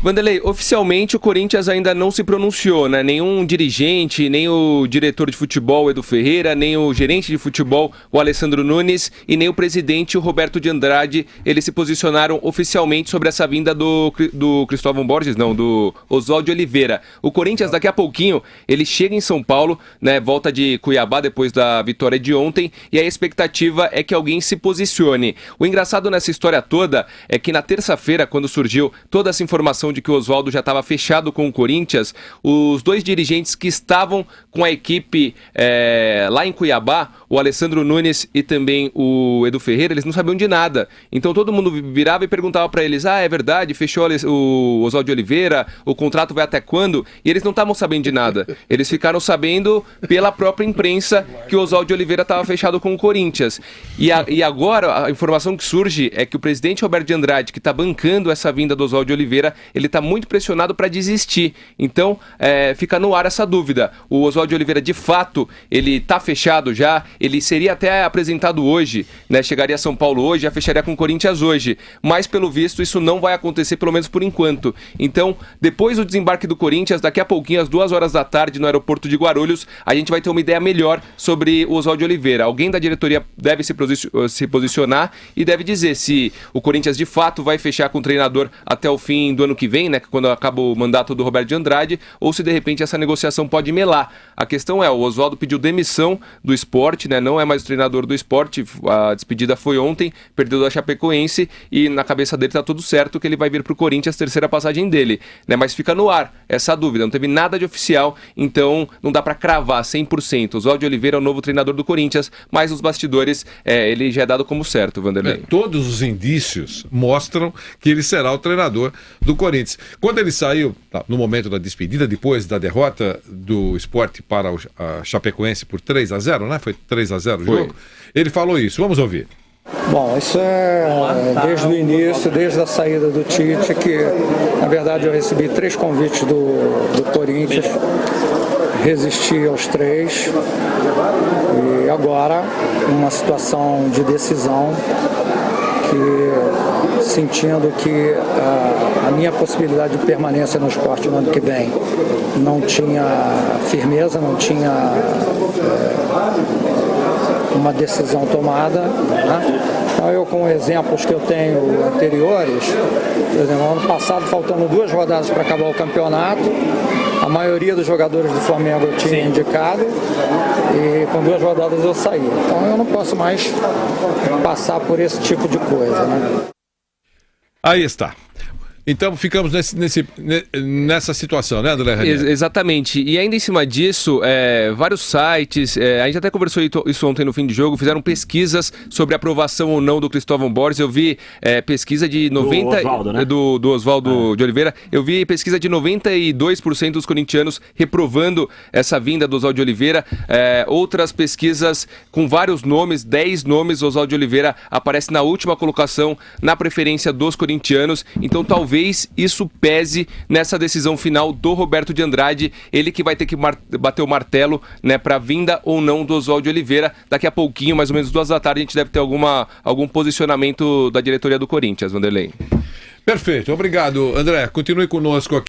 Vanderlei, oficialmente o Corinthians ainda não se pronunciou, né? Nenhum dirigente, nem o diretor de futebol, Edu Ferreira, nem o gerente de futebol, o Alessandro Nunes, e nem o presidente, o Roberto de Andrade, eles se posicionaram oficialmente sobre essa vinda do Cristóvão Borges, não, do Oswaldo Oliveira. O Corinthians, daqui a pouquinho, ele chega em São Paulo, né? Volta de Cuiabá depois da vitória de ontem, e a expectativa é que alguém se posicione. O engraçado nessa história toda é que na terça-feira, quando surgiu toda essa informação de que o Oswaldo já estava fechado com o Corinthians, os dois dirigentes que estavam com a equipe lá em Cuiabá, o Alessandro Nunes e também o Edu Ferreira, eles não sabiam de nada. Então todo mundo virava e perguntava para eles: é verdade, fechou o Oswaldo Oliveira, o contrato vai até quando? E eles não estavam sabendo de nada. Eles ficaram sabendo pela própria imprensa que o Oswaldo Oliveira estava fechado com o Corinthians. E agora a informação que surge é que o presidente Roberto de Andrade, que está bancando essa vinda do Oswaldo Oliveira, ele está muito pressionado para desistir. Então, fica no ar essa dúvida. O Oswaldo Oliveira, de fato, ele está fechado já, ele seria até apresentado hoje, né? Chegaria a São Paulo hoje, já fecharia com o Corinthians hoje. Mas, pelo visto, isso não vai acontecer, pelo menos por enquanto. Então, depois do desembarque do Corinthians, daqui a pouquinho, às 2h da tarde, no aeroporto de Guarulhos, a gente vai ter uma ideia melhor sobre o Oswaldo Oliveira. Alguém da diretoria deve se posicionar e deve dizer se o Corinthians, de fato, vai fechar com o treinador até o fim do ano que vem, né, quando acaba o mandato do Roberto de Andrade, ou se de repente essa negociação pode melar. A questão é, o Oswaldo pediu demissão do Sport, né, não é mais o treinador do Sport, a despedida foi ontem, perdeu da Chapecoense e na cabeça dele tá tudo certo que ele vai vir pro Corinthians, terceira passagem dele, né, mas fica no ar essa dúvida, não teve nada de oficial, então não dá para cravar 100%. Oswaldo Oliveira é o novo treinador do Corinthians, mas nos bastidores ele já é dado como certo, Vanderlei. Todos os indícios mostram que ele será o treinador do Corinthians. Quando ele saiu, no momento da despedida, depois da derrota do Sport para a Chapecoense por 3-0, né? Foi 3-0 o jogo? Ele falou isso, vamos ouvir. Bom, isso é desde o início, desde a saída do Tite, que na verdade eu recebi 3 convites do Corinthians, resisti aos 3 e agora uma situação de decisão que, sentindo que a minha possibilidade de permanência no esporte no ano que vem não tinha firmeza, não tinha uma decisão tomada, né? Então eu, com exemplos que eu tenho anteriores, por exemplo, ano passado, faltando 2 rodadas para acabar o campeonato, a maioria dos jogadores do Flamengo eu tinha indicado e com 2 rodadas eu saí. Então eu não posso mais passar por esse tipo de coisa, né? Aí está. Então ficamos nessa situação, né, André Ranieri? Exatamente. E ainda em cima disso, vários sites, a gente até conversou isso ontem no fim de jogo, fizeram pesquisas sobre aprovação ou não do Cristóvão Borges. Eu vi pesquisa de 90... Do Oswaldo, né? Do Oswaldo de Oliveira. Eu vi pesquisa de 92% dos corintianos reprovando essa vinda do Oswaldo de Oliveira. Outras pesquisas com vários nomes, 10 nomes, o Oswaldo de Oliveira aparece na última colocação na preferência dos corintianos. Então talvez isso pese nessa decisão final do Roberto de Andrade, ele que vai ter que bater o martelo, né, para a vinda ou não do Oswaldo de Oliveira. Daqui a pouquinho, mais ou menos 2 da tarde, a gente deve ter algum posicionamento da diretoria do Corinthians, Vanderlei. Perfeito, obrigado, André. Continue conosco aqui.